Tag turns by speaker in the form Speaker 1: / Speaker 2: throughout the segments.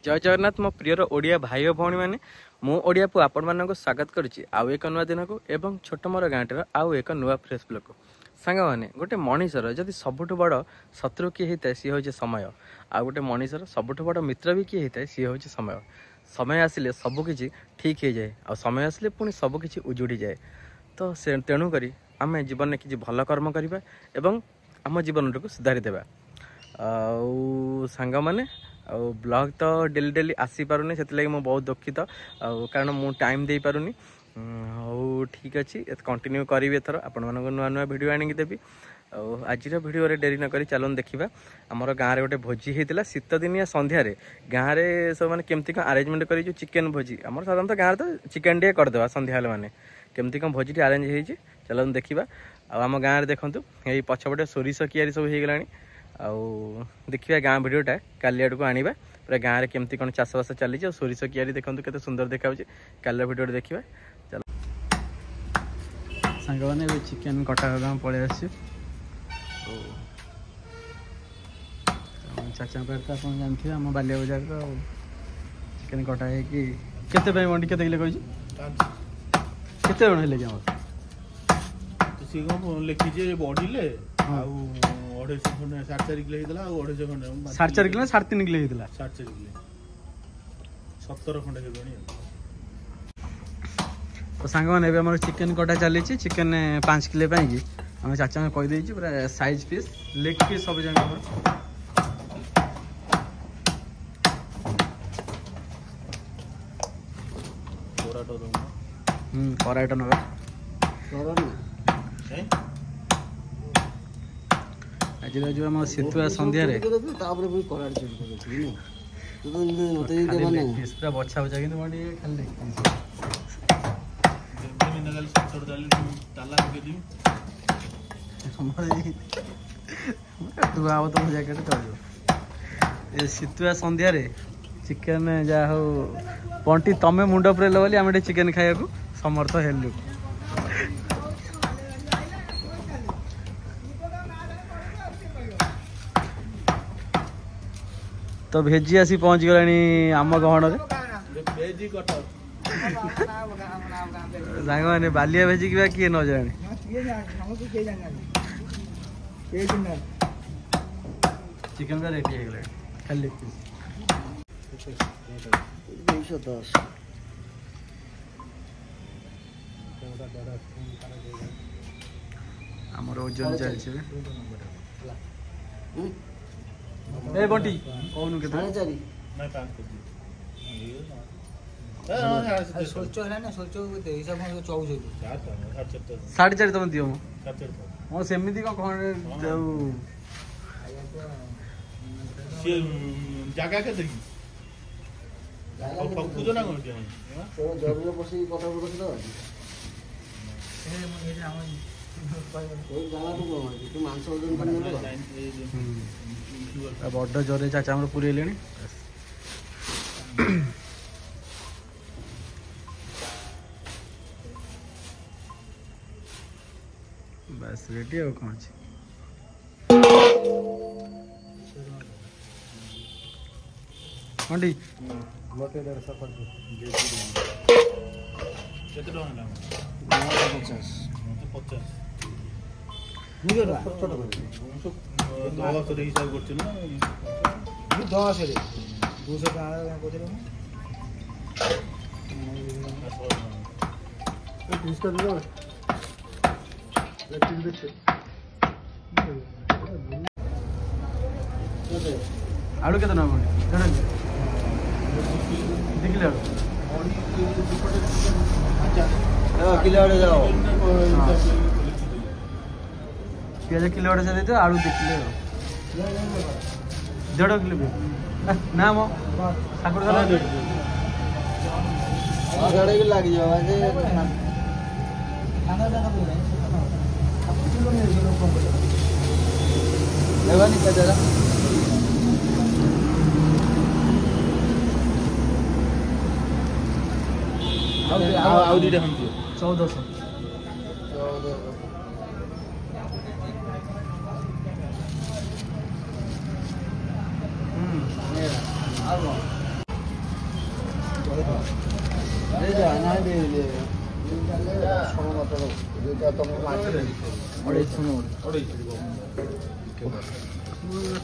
Speaker 1: जय जगन्नाथ मो प्रियर ओडिया भाई और भौणी मैंने मु ओडिया पु आपण मानक स्वागत करुच्ची आउ एक नुआ दिन को एवं छोट मोर गाँटर आउ एक नुआ फ्रेश ब्लॉग को सांग मैंने गोटे मनीषर जदि सबुठ बड़ शत्रु किए होता है सी हूँ समय आ गोटे मनीषर सबुठ बड़ मित्र भी किए होता है सी हूँ समय समय आसिले सबकि ठीक हो जाए आ समय आसिले पुणी सबकि उजुड़ी जाए तो से तेणुक आम जीवन में किसी भल कर्म करवा एवं आम जीवन को सुधारीदेवा सांग मैंने ब्लॉग तो डेली डेली आसी पारुनी से बहुत दुखित कारण मु टाइम दे पारुनी ठीक अच्छे कंटिन्यू करी एथर आपण मानक नुआ नुआ भिडियो आनिकी देवी आज भिडियो डेरी नक चलन देखा आमर गाँव में गोटे भोजी होता शीत दिनिया संध्यारे गाँव में सब मैंने केमती कौन आरेंजमेंट कर चिकेन भोजी आम साधारण गाँव तो चिकेन टे करदे संध्या मैंने केमती कौन भोजी आरेंज हो चलन देखा आम गाँव में देखूँ ये पछपटे सोरिष कियारी सब हो गला देखिए गाँ भिडटा काली आड़ को आनिबा पूरा गाँव में केमती कौन चाषबास चली सोरिष कियारी देखो केते सुंदर देखा काली भिडियो देखा चलो सांग मैंने चिकेन कटा गाँव पलि आस चाचा पार तो आप जानते आम बालिया बजार तो चिकेन कटा है मंडी के केते जन हेले
Speaker 2: लिखी बढ़िले साढ़े 4
Speaker 1: किलो 3.5 किलो होता
Speaker 2: 4 किलो 17 खंडे
Speaker 1: तो सांग मैंने आम चिकेन कटा चली चिकेन 5 किलो पाई आम चाचा कहीदे पूरा साइज पीस लेग पीस सब जगह कराट ना आज जो आम शीतुआ संध्या पूरा बछा बछा कि तुम जैकेट चल शीतुआ संध्या चिकेन जहा हो पंटी तमें मुंड पुरेल बोली आम चिकेन खाया समर्थ हेलु तो भेजी आसी पहुँच गला आम गहण सांग मैंने बालिया भेजी किए न जाने चिकेन का रेट हो गला खाली 210 आमर ओजन चलছে ए बंटी कोनु के 4.5 मैं 5 कर सोचो है ना सोचो हिसाब में 24 4.5 तुम दियो मो सेमिति कोन जाऊ से जगह के देखी फकुदो ना कोन दियो जरूर बसी कथा बसी तो ए मन ये हम कोई जाना तो मांस ओजन करने बड़ जोरे चाचा आम पूरे बस रेडी हो कौन मंडी मोटे 150
Speaker 2: हिसाब
Speaker 1: आलू के देखिले
Speaker 2: किलो आड़े जाओ
Speaker 1: पिज किलो आड़े से आलू देखिले 1.5 किलो भी ना मो ठाकुर
Speaker 2: भी लग जाओ आउ
Speaker 1: 1400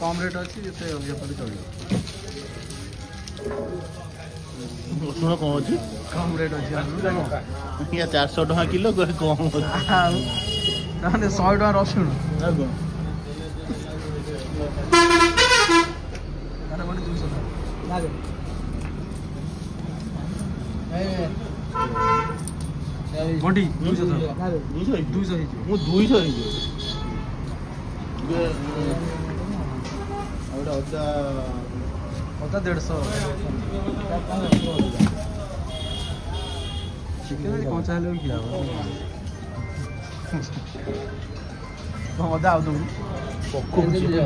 Speaker 1: कम रेट अच्छी जिते अधिक पड़े चलिए
Speaker 2: रसुण कौन अच्छी
Speaker 1: कम रेट अच्छी
Speaker 2: 400 टका किलो कम
Speaker 1: 100 टका रसुण बंटी 200 अदा 150 चिकेन कंचा हेल्ले किया अदा आउ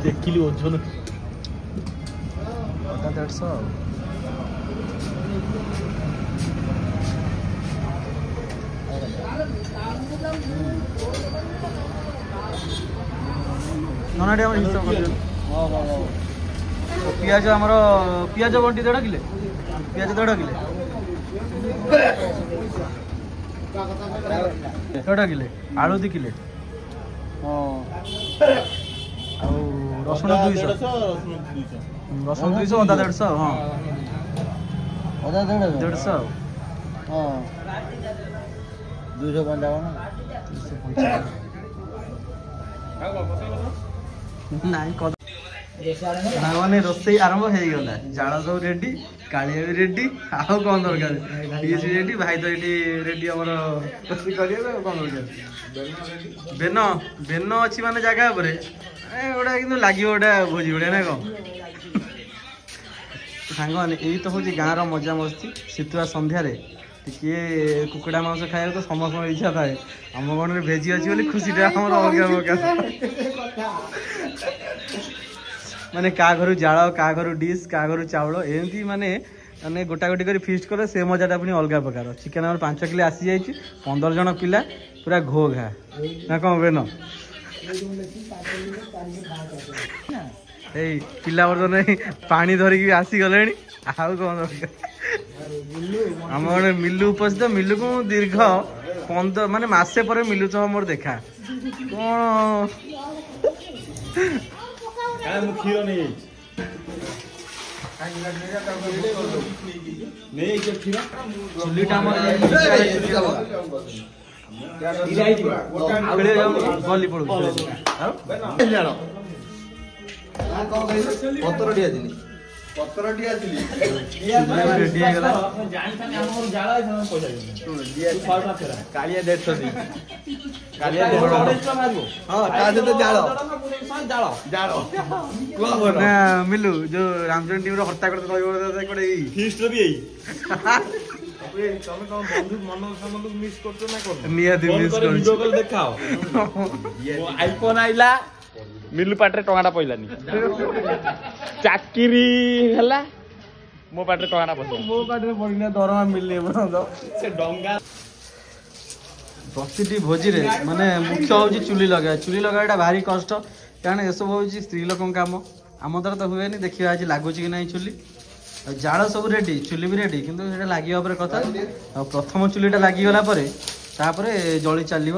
Speaker 2: देखिली ओजन
Speaker 1: अदा 150 ननाटी आम हिसाब कर पियाज आमर पियाज बंटी 1.5 किलो पियाज 1.5 किलो 1.5 किलो आलू 2 किलो रसुण 200 रसुण 200 अदा 150 हाँ
Speaker 2: अदा
Speaker 1: 150
Speaker 2: हाँ 255
Speaker 1: ନାଇଁ ମାନେ ରୋଷେଇ ଆରମ୍ଭ ହେଇଗଲା ଜାଳ ସବୁ ରେଡି କାଳିଆ ବି ରେଡି ଆଉ କଣ ଦରକାର ପିଏସ୍ ରେଡି ଭାଇ ତ ଏଠି ରେଡି ଆମର ରୋଷେଇ କରିବାକୁ ଆଉ କଣ ଦରକାର ବେନ ବେନ ଅଛି ମାନେ ଜାଗା ଉପରେ ଗୋଟା କିନ୍ତୁ ଲାଗିବ ଗୋଟା ଭୋଜି ଭଳିଆ ନା କଣ ସାଙ୍ଗମାନେ ଏଇ ତ ହଉଛି ଗାଁର ମଜାମସ୍ତି ଶୀତୁଆ ସନ୍ଧ୍ୟାରେ ଟିକେ କୁକୁଡ଼ା ମାଂସ ଖାଇବାକୁ ତ ସମସ୍ତଙ୍କର ଇଚ୍ଛା ଥାଏ ଆମ ଗଣରେ ଭେଜି ଅଛି ବୋଲି ଖୁସିଟା ଆମର ଅଲଗା ପ୍ରକାର ମାନେ କାହା ଘରୁ ଜାଳ କାହା ଘରୁ ଡିସ୍ କାହା ଘରୁ ଚାଉଳ ଏମିତି ମାନେ ମାନେ ଗୋଟା ଗୋଟି କରି ଫିଷ୍ଟ କଲେ ସେ ମଜାଟା ପୁଣି ଅଲଗା ପ୍ରକାର ଚିକେନ୍ ଆମର 5 କିଲୋ ଆସିଯାଇଛି 15 ଜଣ ପିଲା ପୁରା ଘୋ ଘା ନା କଣ ବେନ ଏଇ ପିଲା ବର୍ତ୍ତମାନ ପାଣି ଧରିକି ଆସିଗଲେଣି ଆଉ କଣ ଦରକାର ଆମ ଗୋଟେ ମିଲୁ ଉପସ୍ଥିତ ମିଲୁକୁ ଦୀର୍ଘ 15 ମାନେ ମାସେ ପରେ ମିଲୁ ସହ ମୋର ଦେଖା କଣ
Speaker 2: ମୁଁ କ୍ଷୀର ନେଇଯାଇଛି
Speaker 1: ଚୁଲିଟା ଆମର ଗଲି ପଡୁଛି
Speaker 2: ପତ୍ର ଦିଆଥିଲି
Speaker 1: ରେଡି ହେଇଗଲା
Speaker 2: କାଳିଆ 150 କାଳିଆ 150 ହଁ ତା ସହିତ ଜାଳ
Speaker 1: ନା ମିଲୁ ଯୋଉ ରାମଚରଣ ଟିମ୍ ର ହର୍ତ୍ତା କରତେ କହିବ
Speaker 2: ଫିଷ୍ଟ ବି ଏଇ ତମେ କଣ ବନ୍ଧୁ ମନ ସମ୍ବନ୍ଧକୁ ମିସ୍ କରୁଛ ନା କଣ
Speaker 1: ନିହାତି ମିସ୍ କରୁଛି
Speaker 2: ଭିଡିଓ କଲ୍ ଦେଖାଅ ଆଇଫୋନ ଆଇଲା ମିଲୁ ପାଟରେ ଟଙ୍କାଟା ପଇଲାନି ଚାକିରି ହେଲା ମୋ ପାଟରେ ଟଙ୍କାଟା ପଇଲା
Speaker 1: ମୋ ପାଟିରେ ପଡିନା ଦରମା ମିଳିଲେ
Speaker 2: ସେ ଡଙ୍ଗା
Speaker 1: ପ୍ରତିଟି ଭୋଜିରେ ମାନେ ମୁଖ୍ୟ ହଉଛି ଚୁଲି ଲଗାଇବାଟା ଭାରି କଷ୍ଟ କାରଣ ଏସବୁ ହଉଛି ସ୍ତ୍ରୀ ଲୋକଙ୍କ କାମ ଆମ ଦ୍ୱାରା ତ ହୁଏନି ଦେଖିବା ଆଜି ଲାଗୁଛି କି ନାହିଁ ଚୁଲି ଆଉ ଜାଳ ସବୁ ରେଡି ଚୁଲି ବି ରେଡି କିନ୍ତୁ ସେଇଟା ଲାଗିବା ଉପରେ କଥା ଆଉ ପ୍ରଥମ ଚୁଲିଟା ଲାଗିଗଲା ପରେ ତାପରେ ଜଳି ଚାଲିବ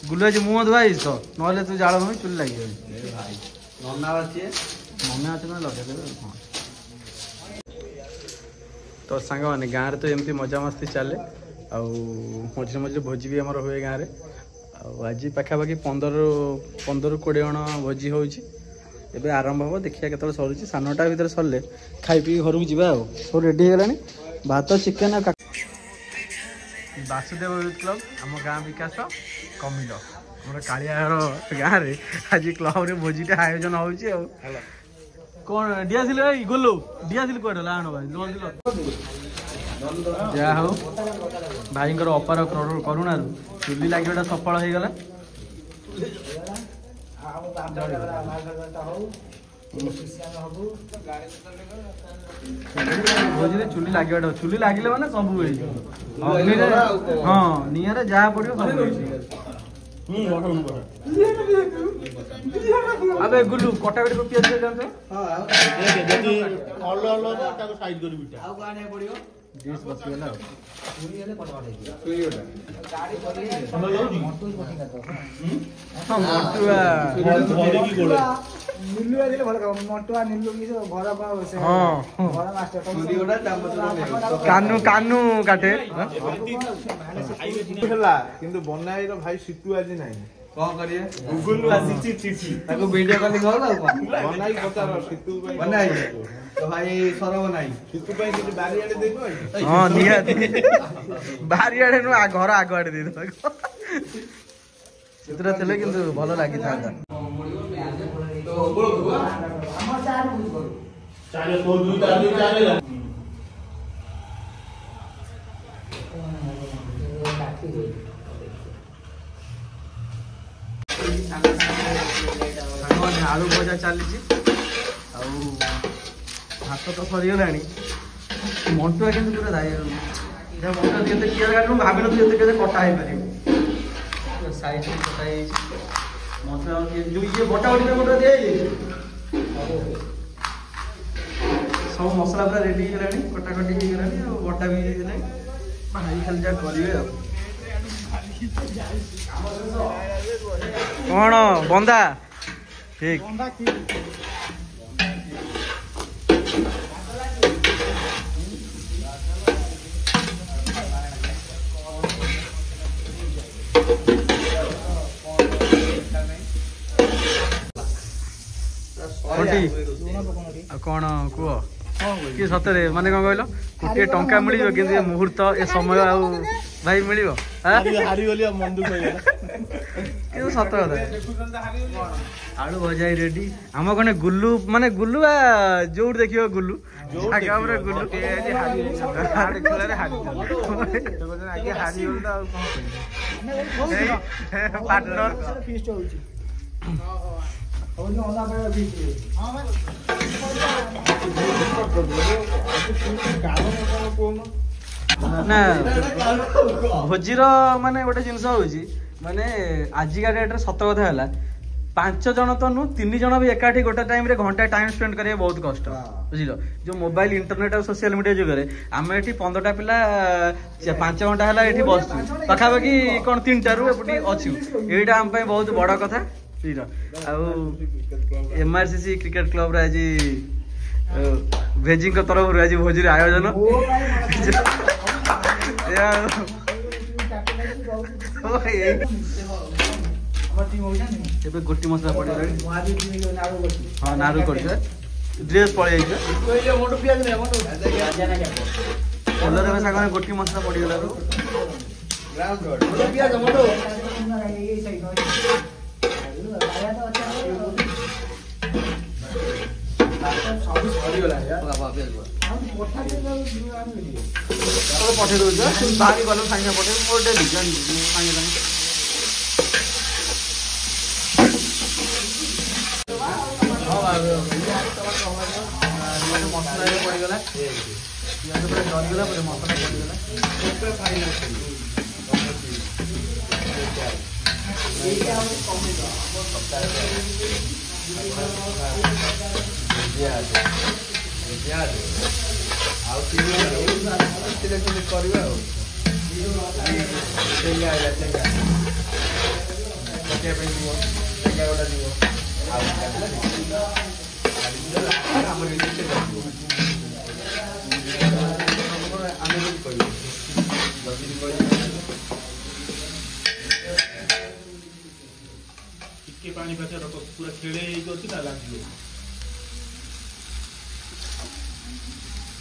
Speaker 1: ଗୁଲୁ ଆଜି ମୁହଁ ଧୁଆ ହେଇଛ ନହେଲେ ତୁ ଜାଳ ନୁହେଁ ଚୁଲି ଲାଗିବନି ନନା ଅଛି ମାନେ ଲଗେଇଦେବେ ହଁ ତ ସାଙ୍ଗମାନେ ଗାଁରେ ତ ଏମିତି ମଜାମସ୍ତି ଚାଲେ ଆଉ ମଝିରେ ମଝିରେ ଭୋଜି ବି ଆମର ହୁଏ ଗାଁରେ ଆଉ ଆଜି ପାଖାପାଖି 15-20 ଜଣ ଭୋଜି ହେଉଛି ଏବେ ଆରମ୍ଭ ହେବ ଦେଖିବା କେତେବେଳେ ସରୁଛି 9ଟା ଭିତରେ ସରିଲେ ଖାଇ ପିଇକି ଘରକୁ ଯିବା ଆଉ ସବୁ ରେଡ଼ି ହେଇଗଲାଣି ଭାତ ଚିକେନ୍ ଆଉ ବାସୁଦେବ ୟୁଥ୍ କ୍ଲବ୍ ଆମ ଗାଁ ବିକାଶ କମିଲ ଆମର କାଳିଆର ଗାଁରେ ଆଜି କ୍ଲବ୍ରେ ଭୋଜିଟା ଆୟୋଜନ ହେଉଛି ଆଉ କଣ ଡିଆସିଲ ଭାଇ ଗୋଲୁ ଡିଆସିଲ କୁଆଡେ ହେଲା ଆଣ ଭାଇ ଯାହା ହଉ ଭାଇଙ୍କର ଅପାର କରୁଣାରୁ ଚୁଲି ଲାଗିବାଟା ସଫଳ ହେଇଗଲା ଭୋଜିରେ ଚୁଲି ଲାଗିବାଟା ଚୁଲି ଲାଗିଲେ ମାନେ ସବୁ ହେଇଯିବ ହଁ ନିଆଁରେ ଯାହା ପଡିବ ସବୁ ହେଇଯିବ अबे गुल्लू कटा बेटे को पियाज दे जानते
Speaker 2: ଯଦି ଅଲ ଅଲ ତାକୁ ସାଇଜ କରି ବିଟା
Speaker 3: ଆଉ କଣ ଆଣିବାକୁ ପଡିବ?
Speaker 1: डिश बसिगला
Speaker 3: ପୁରୀ ହେଲେ କଟକଟ ହେଇଯିବ।
Speaker 1: सुईटा
Speaker 3: ଗାଡି କରିଲେ
Speaker 2: ଭଲ ଲାଗୁଛି
Speaker 3: ମଟୁ ପଠେଇ କାଟ।
Speaker 1: हां मोटुआ
Speaker 2: ଧରିକି ଗୋଳ
Speaker 3: ନିଲୁ ଆସିଲେ ଭଲ କାମ। ମଟୁଆ ନିଲୁ କି ସବୁ ଘର ସେ
Speaker 1: हां
Speaker 3: ଘର ମାଷ୍ଟର
Speaker 1: ପୁରୀ ଗୋଟା कानू कानू काटे
Speaker 4: ହେଲା କିନ୍ତୁ ବନାଇର ଭାଇ ସିଟୁ ଆଜି ନାହିଁ
Speaker 1: କଣ କରିଏ
Speaker 4: ଗୁଗୁଲ ଆସିଛି ଚିଠି
Speaker 1: ତାକୁ ଭିଡିଓ କଲିଂ କର ଆଉ କଣ
Speaker 4: ବନାଇ ପଚାର ସିଟୁ ପାଇଁ
Speaker 1: ବନାଇ ତ ଭାଇ ସରବ ନାହିଁ
Speaker 4: ସିଟୁ ପାଇଁ କିଛି ବାରିଆଡେ ଦେଇବ
Speaker 1: ହଁ ନିହାତି ବାରିଆଡେ ନୁ ଘର ଆଗ ଆଡେ ଦେଇ ଦବା ସେଥିରେ ଥିଲେ କିନ୍ତୁ ଭଲ ଲାଗିଥାନ୍ତା
Speaker 3: ଆମର ଚାର ବୁଝ କରୁ।
Speaker 2: ଚାଲେ ତୋ ଦୁଇ ଚାଲେ
Speaker 1: ସାଙ୍ଗମାନେ ଆଳୁ ଭଜା ଚାଲିଛି ଆଉ ଭାତ ତ ସରିଗଲାଣି ମଣ୍ଟୁଆ କିନ୍ତୁ ପୁରା ମଣ୍ଟୁଆ କେତେ କିଏ ମୁଁ ଭାବିନଥିଲି ଏତେ କେତେ କଟା ହେଇପାରିବ ସାଇଜ କଟା ହେଇଯାଇଛି ମସଲା ଯୋଉ ଇଏ ବଟା ବଟି ଗୋଟେ ଦିଆଯାଇଛି ସବୁ ମସଲା ପୁରା ରେଡି ହେଇଗଲାଣି କଟାକଟି ହେଇଗଲାଣି ଆଉ ବଟା ବି ହେଇଗଲାଣି ଭାଇ ଖାଲି ଯାହା କରିବେ ଆଉ କଣ ବନ୍ଦା ଠିକ कौन कह कि सतरे माने कौन कहल गोटे टंका मिल कि मुहूर्त ए समय भाई मिल
Speaker 2: हारी गली मन दुख
Speaker 1: सत कथा आलू भजा रेडी आम कने गुल्लू माने गुल्लू जो देखियो गुल्लू गुल्लू पार्टनर ना भोजीर माने गोटे जिनस होची माने आजिका डेट रे सत कथा है 5 जन तो नु 3 जन भी एकाठी गोटे टाइम रे घंटा टाइम स्पेंड करिया बहुत कष्ट बुझिल जो मोबाइल इंटरनेट और सोशल मीडिया जुग रे आमे एठी 15टा पिला 5 घंटा हला एठी बसछु पखा बाकी कोन 3टा रु एपटी अछि एटा हम पय बहुत बड़ा कथा बुझिल आ एमआरसीसी क्रिकेट क्लब रे आज भेजिंग को तरफ रे आज भोजी रे आयोजन ଏବେ ଗୋଟି ମସଲା ପଡିଗଲାଣି ହଁ ନାରୁ କରିଛ ଡ୍ରେସ୍ ପଳେଇ ଯାଇଛ କଲର ଏବେ ସାଙ୍ଗରେ ଗୋଟି ମସଲା ପଡିଗଲାରୁ ପଠେଇ ଦଉଛ ବାହାରି ଗଲ ସାଙ୍ଗେ ପଠେଇ ମୋର ଡେଲି ସାଙ୍ଗେ ସାଙ୍ଗେ मसला पड़गला पियाज पूरा डरगला पर मसला
Speaker 2: ଟିକେ ପାଣି ପାଛ ରଖ ପୁରା ଖେଳେ ହେଇକି ଅଛି ନା ଲାଗିବ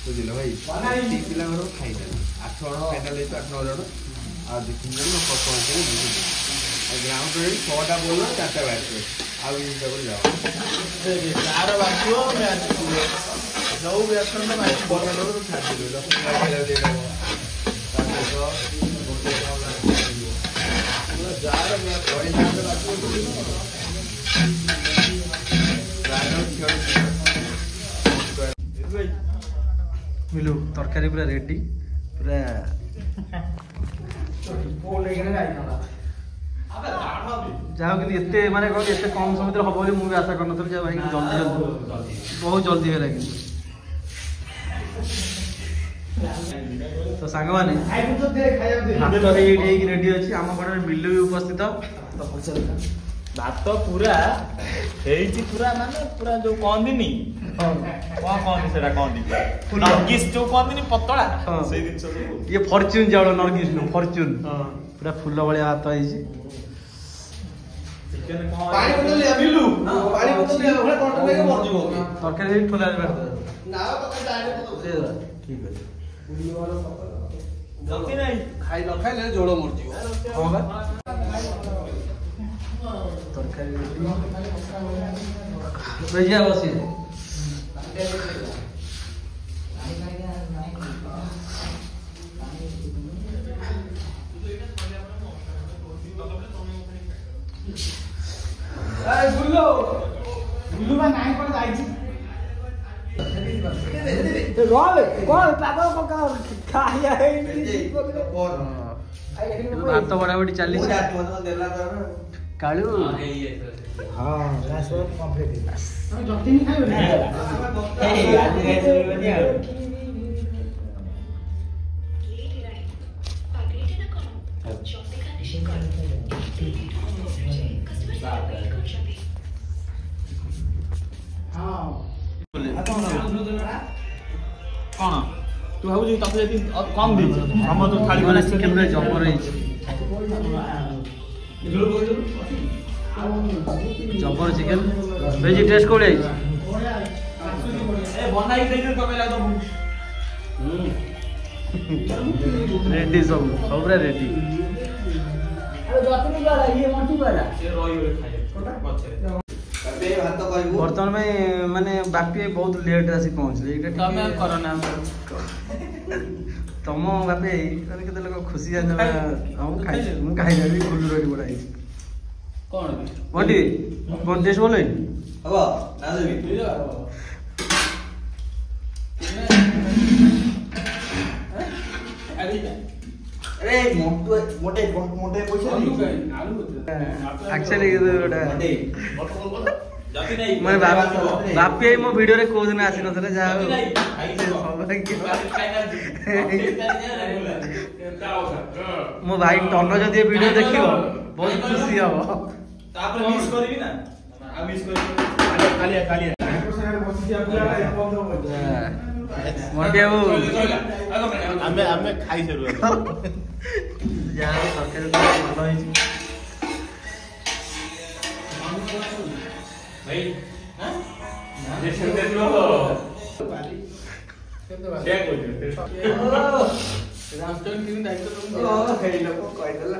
Speaker 4: ବୁଝିଲ ଭାଇ ପିଲାଙ୍କର ଖାଇଦେଲା 8 ଜଣ ଫାଇନାଲ ହେଇଛି 8-9 ଜଣ ଆଉ 2-3 ଜଣ ପହଞ୍ଚିଲେ ଗ୍ରାଉଣ୍ଡ ରେ 6ଟା ବଲ 4ଟା ବ୍ୟାଟ୍ସମ୍ୟାନ ଆଉ ଇନିଂସ କରି ଯାଅ
Speaker 2: ତାର ବାକିବ ମ୍ୟାଚ୍ ଯୋଉ ବ୍ୟାଟ୍ସମ୍ୟାନ ମ୍ୟାଚ୍
Speaker 4: ବଲର ଛାଡି ଦେବ 10 ଖେଳ ଦେଇଦବ ତାପରେ ଗୋଟେ ଯାହାର ମ୍ୟାଚ୍ ପଡ଼ିଥାନ୍ତେ ବାକିବ
Speaker 1: मिलू तरकारी पूरा रेडी पूरा
Speaker 5: ଯାହା କିନ୍ତୁ ଏତେ ମାନେ କଣ ଏତେ କମ ସମୟ ଭିତରେ ହବ ବୋଲି ମୁଁ ବି ଆଶା କରିନଥିଲି ଯେ ଭାଇ ଜଲ୍ଦି ବହୁତ ଜଲ୍ଦି ହେଲା କିନ୍ତୁ। ତ ସାଙ୍ଗମାନେ ଭାତ ହେଇକି ରେଡି ଅଛି ଆମ ଘରେ ମିଲୁ ବି ଉପସ୍ଥିତ।
Speaker 2: ଭାତ ପୁରା ହେଇଛି ପୁରା ମାନେ ପୁରା ଯୋଉ କହନ୍ତିନି କଣ କହନ୍ତି ସେଟା କହନ୍ତି ନର୍ଗିସ୍ ଯୋଉ କହନ୍ତିନି ପତଳା ସେଇ ଜିନିଷ
Speaker 5: ଇଏ ଫର୍ଚୁନ ଚାଉଳ ନର୍ଗିସ୍ ନୁହଁ ଫର୍ଚୁନ ପୁରା ଫୁଲ ଭଳିଆ ଭାତ ହେଇଛି। ତରକାରୀ ଠୋଲା ଠିକ ଅଛି
Speaker 4: ଖାଇ ନ ଖାଇଲେ ଜୋଳ ମରିଯିବ।
Speaker 5: ହଁ ବା ତରକାରୀ ଭେଜିଆ ବସି
Speaker 3: ବୁଲୁ ବା ନାଇଁ କଣ ଯାଇଛି
Speaker 5: ଭାତ ବଢାବଢି ଚାଲିଛି କାଳୁ
Speaker 2: କଣ ତୁ ଭାବୁଛୁ ତତେ ଯଦି କମ ଦେଇଛି ଆମର ତ ଥାଳି
Speaker 5: ମାନେ ଚିକେନ ରେ ଜବର ହେଇଛି ଜବର ଚିକେନ ଭେଜି ଟେଷ୍ଟ କୋଉଠି ହେଇଛି ରେଡି ସବୁ ପୁରା ରେଡି ବର୍ତ୍ତମାନ ପାଇଁ ମାନେ ବାପି ବହୁତ ଲେଟ୍ ଆସି ପହଞ୍ଚିଲେ ଏଇଟା ତମ ବାପି ମାନେ କେତେ ଲୋକ ଖୁସି ଜାଣିଛ ମୁଁ ଖାଇଦେବି ଫୁଲ ରେଡି ବଢା ହେଇଛି ବଣ୍ଟି କଣ ଟେଷ୍ଟ ଭଲ ହେଇନି ଆକ୍ଚୁଆଲି ମାନେ ବାପି ମୋ ଭିଡିଓରେ କୋଉ ଦିନ ଆସିନଥିଲେ ଯାହା ହଉ ମୋ ଭାଇ ଟନ ଯଦି ଏ ଭିଡିଓ ଦେଖିବ ବହୁତ ଖୁସି ହବ ମଣ୍ଟି ବାବୁ
Speaker 2: ଆମେ ଖାଇସାରୁ
Speaker 5: ଯାହା ତରକାରୀ ଭଲ ହେଇଛି
Speaker 4: କହିଦେଲା